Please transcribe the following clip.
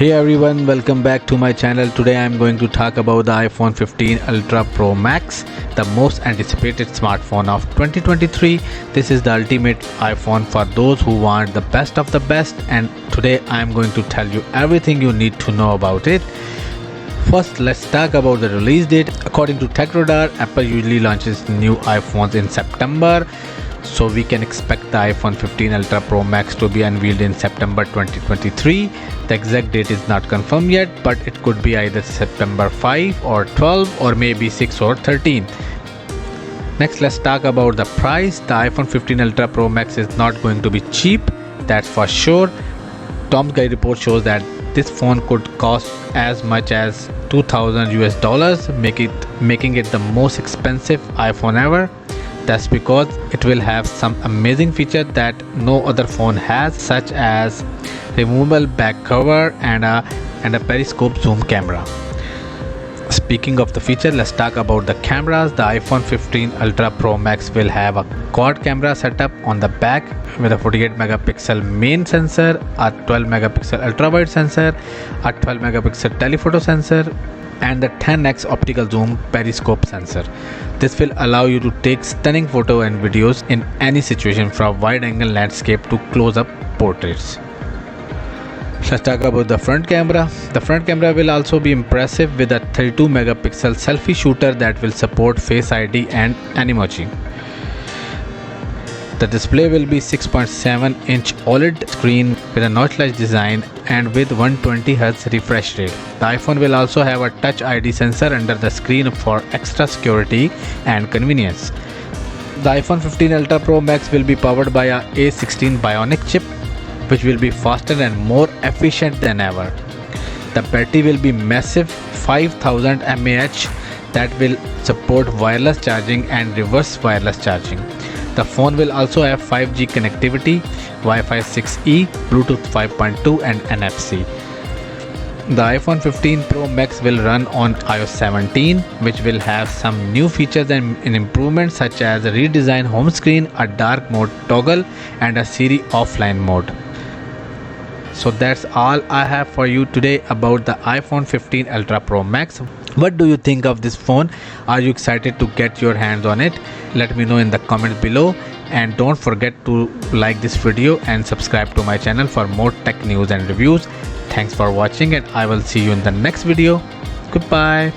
Hey everyone, welcome back to my channel. Today I am going to talk about the iPhone 15 Ultra Pro Max, the most anticipated smartphone of 2023. This is the ultimate iPhone for those who want the best of the best, and today I am going to tell you everything you need to know about it. First, let's talk about the release date. According to TechRadar, Apple usually launches new iPhones in September. So we can expect the iPhone 15 Ultra Pro Max to be unveiled in September 2023. The exact date is not confirmed yet, but it could be either September 5 or 12 or maybe 6 or 13. Next, let's talk about the price. The iPhone 15 Ultra Pro Max is not going to be cheap, that's for sure. Tom's Guide report shows that this phone could cost as much as $2,000, making it the most expensive iPhone ever. That's because it will have some amazing features that no other phone has, such as removable back cover and a periscope zoom camera. Speaking of the feature, let's talk about the cameras. The iPhone 15 Ultra Pro Max will have a quad camera setup on the back with a 48 megapixel main sensor, a 12 megapixel ultra wide sensor, a 12 megapixel telephoto sensor, and the 10x optical zoom periscope sensor. This will allow you to take stunning photos and videos in any situation, from wide angle landscape to close up portraits. Let's talk about the front camera. The front camera will also be impressive with a 32 megapixel selfie shooter that will support Face ID and Animoji. The display will be 6.7-inch OLED screen with a notchless design and with 120Hz refresh rate. The iPhone will also have a Touch ID sensor under the screen for extra security and convenience. The iPhone 15 Ultra Pro Max will be powered by a A16 Bionic chip, which will be faster and more efficient than ever. The battery will be massive 5000 mAh that will support wireless charging and reverse wireless charging. The phone will also have 5G connectivity, Wi-Fi 6E, Bluetooth 5.2 and NFC. The iPhone 15 Pro Max will run on iOS 17, which will have some new features and improvements such as a redesigned home screen, a dark mode toggle, and a Siri offline mode. So that's all I have for you today about the iPhone 15 Ultra Pro Max. What do you think of this phone? Are you excited to get your hands on it? Let me know in the comments below, and don't forget to like this video and subscribe to my channel for more tech news and reviews. Thanks for watching, and I will see you in the next video. Goodbye.